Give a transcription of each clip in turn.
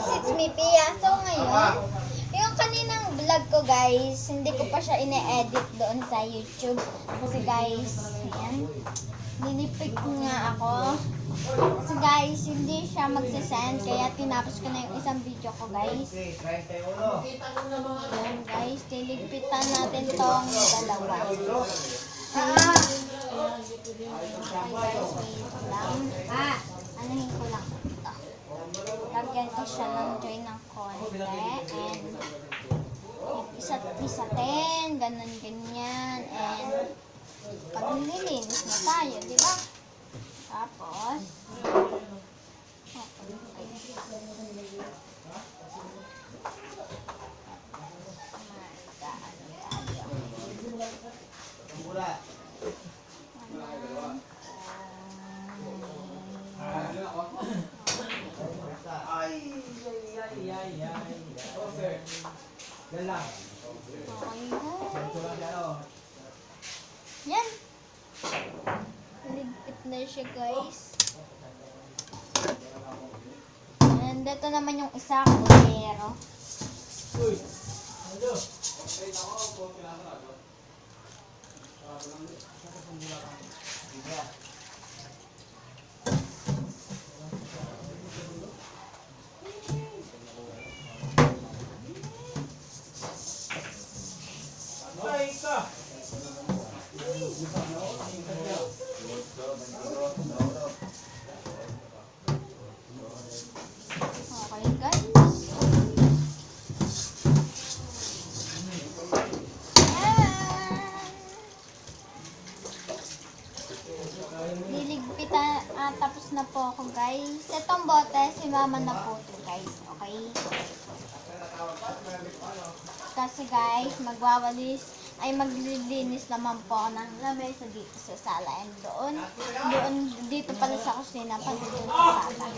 guys, it's me, Pia. So ngayon, yung kaninang vlog ko guys, hindi ko pa siya ine-edit doon sa YouTube. Kasi guys, ayan, nilipik nga ako. Kasi guys, hindi siya magsasend, kaya tinapos ko na yung isang video ko guys. Ayan guys, tiligpitan natin tong dalawa. Okay guys, wait lang. Anahin ko lang ito. Lagyan ko siya ng joy ng konti. And isatin, ganyan. And paglilinis na tayo, di ba? Tapos, yan. Ligpit na siya guys. And ito naman yung isa kulero. Okay guys. Niligpitan, tapos na po ako guys. Itong bote, si mama na po ito guys. Okay? Kasi guys, maglilinis naman po ako ng lamesa dito sa sala. And dito pala sa kusina, pati doon sa sala.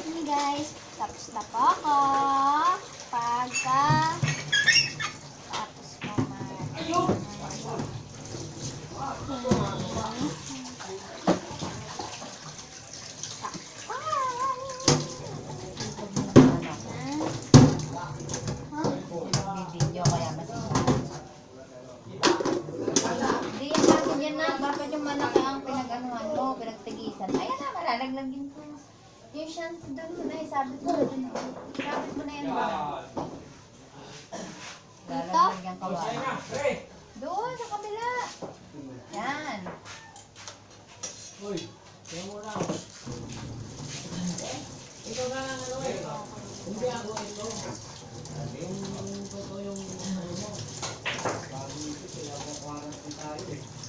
Hey guys, tapos na po ako. Tapos ayan na, malalaglag ko. Yung chance doon mo na, sabit mo na dun. Sabit mo na yan ba? Dito? Doon, sa kabila. Yan. Uy, kaya mo na. Ito ka lang ano eh. Hindi ako ito. Yung totoo yung ano mo.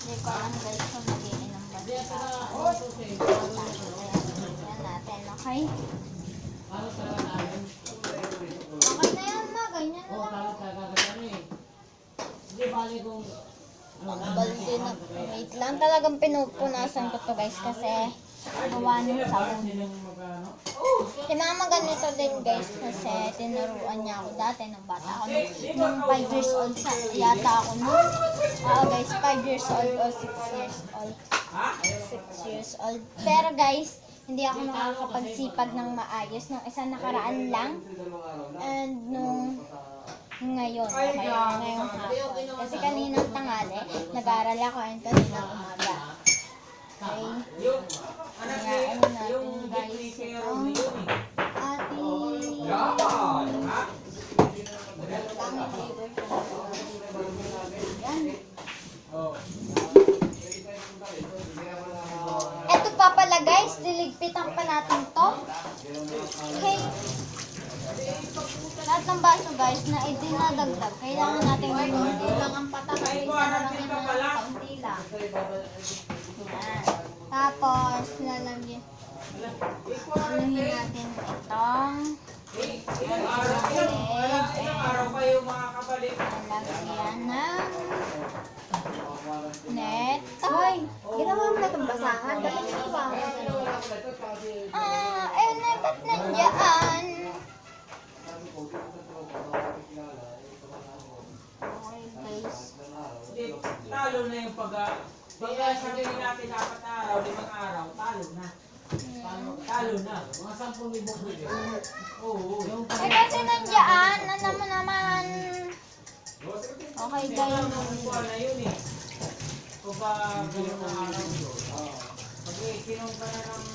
Hindi ko alam guys kung mag-iinom ba siya. Yan natin, okay? Okay na yan ma, ganyan na lang. Hindi bali kung Balde na, wait lang, talagang pinupunasan ko to guys kasi gawa ng sabon. Si mama ganito din guys kasi tinuruan niya ako dati nung bata ako. Nung 5 years old yata ako nun. Guys, 5 years old o 6 years old. 6 years old. Pero guys, hindi ako nakakapagsipag ng maayos nung isang nakaraan lang. And nung ngayon, okay, ngayong hapon. Kasi kaninang tanghali, nag-aaral ako and kaninang umaga. Okay? Kaya ano natin guys, itong ating yan. Eto pa pala guys, diligpitan pa natin to. Okay. Lahat ng baso guys na idinadagdag, kailangan natin hindi lang ang patak, isa na lang yung mga kaunti lang. Yan. Tapos, lalagyan natin itong lalagyan ng net. Hoy, Ginawa mo na itong basahan. Dahil ginawa mo. Ba't nandiyan? Okay guys. Talo na yung pag sabihin natin 4 araw, 5 araw, talo na. Talo na. Mga 10,000 pwede. Oo. Yung Eh kasi nandiyan, ano mo naman. Okay guys. kuha na yun eh. Kung pa ganyan na araw yun. Pag ikinom ka na ng...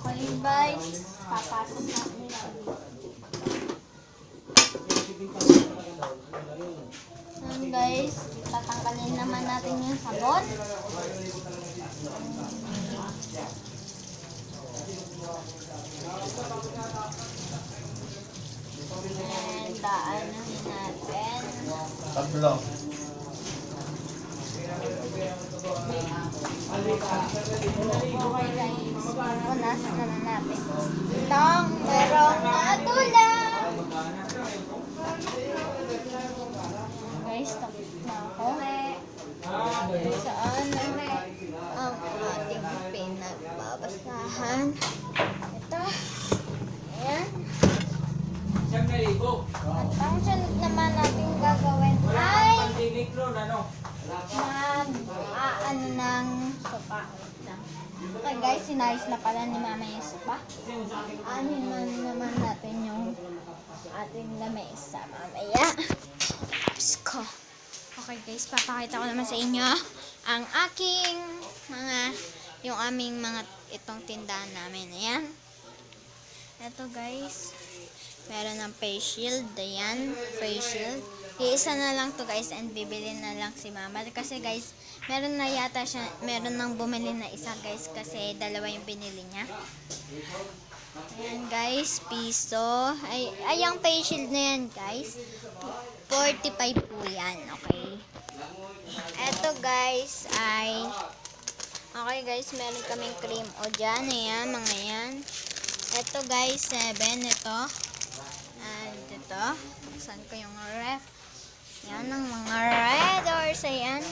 Okay guys. Papasok na nila. Ayan guys. Tatanggalin naman natin yung sabon. And daanahin natin. Tatlo. Okay guys, punasan naman natin. Itong merong natula. Guys, tapos na ako. Saan ang ating pinagbabasahan? Ito. Ayan. Siyang naligo. At ang sunod naman natin gagawin ay Pandilig nun, ano? ano ng sopa. Wait lang. Okay guys, sinayos na pala ni mama yung sopa. Anin naman natin yung ating lamesa mamaya. Tapos ko. Okay guys, papakita ko naman sa inyo ang aking yung aming mga itong tindahan namin. Ayan. Ito guys. Meron ng face shield. Ayan. Face shield. Iisa na lang to guys and bibili na lang si mama. Kasi guys, meron na yata siya, meron nang bumili na isa guys kasi dalawa yung binili niya. Ayan guys, piso. Ay ang face shield na yan guys. 45 po yan. Okay. Eto guys ay okay guys, meron kaming cream o dyan. Ayan, mga yan. Eto guys, 7. Ito. And ito. Saan ko yung ref? Yan ang mga red doors. Ayan.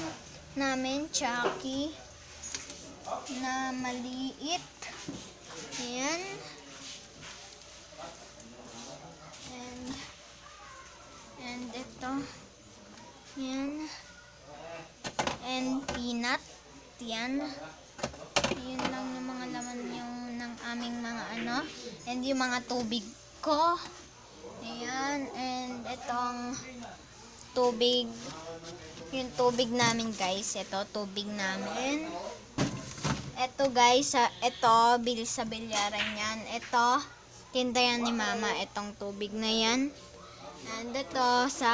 Namin, Chucky. Na maliit. Ayan. And ito. Ayan. And peanut. Yan. Yun lang yung mga laman yung ng aming mga ano. And yung mga tubig ko. Ayan. And itong tubig. Yung tubig namin guys. Ito, tubig namin. Ito guys. Ito, bil sa bilyaran yan. Ito, tinda yan ni mama. Itong tubig na yan. And ito, sa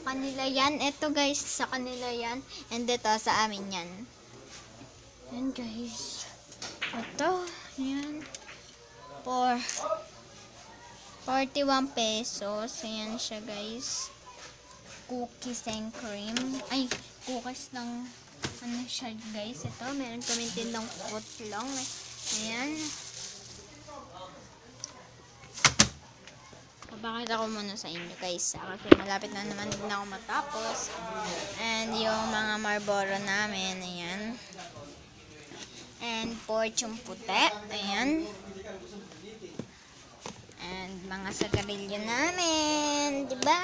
kanila yan. Ito guys, sa kanila yan. And ito, sa amin yan. Yan guys. Ito, yan. 41 pesos. Ayan siya guys. Cookies and cream. Ay, cookies ng ano siya guys. Ito, meron kami tindang footlong. Ayan. Papakita ko muna sa inyo guys. Kasi malapit na naman din ako matapos. And yung mga Marlboro namin. Ayan. And Fortune puti. Ayan. And mga sagarilyo namin. Diba?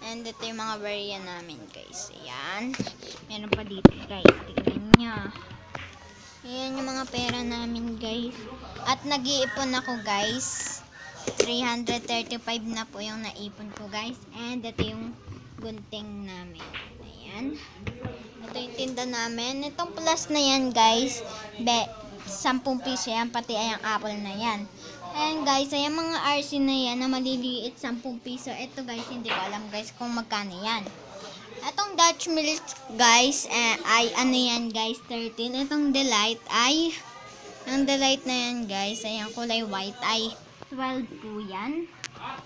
And ito yung mga barya namin guys. Ayan. Meron pa dito guys. Tignan nyo. Ayan yung mga pera namin guys. At nag-iipon ako guys. 335 na po yung naipon ko guys. And ito yung gunting namin. Ayan. Ito yung tinda namin. Itong plus na yan guys. 10 piso yan. Pati ay ang apple na yan. Ayan guys. Ayan mga RC na yan na maliliit 10 piso. Ito guys. Hindi ko alam guys kung magkano yan. Itong Dutch Milk guys. Ay ano yan guys. 13. Itong Delight ay ang Delight na yan guys. Ayan kulay white ay 12 po yan.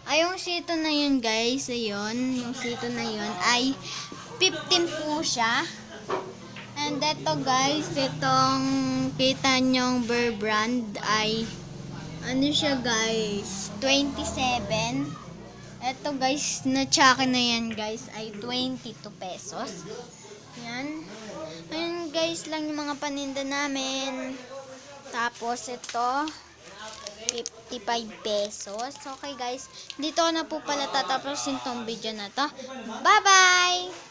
Ay, yung sito na yun, guys. Ayun, yung sito na yun ay 15 po siya. And ito, guys, itong kita nyong Bear Brand ay ano siya, guys? 27. Ito, guys, na tsaka na yan, guys, ay 22 pesos. Yan. Ayun, guys, lang yung mga paninda namin. Tapos, ito 55 pesos. Okay guys, dito na po pala tatapusin tong video na to. Bye bye!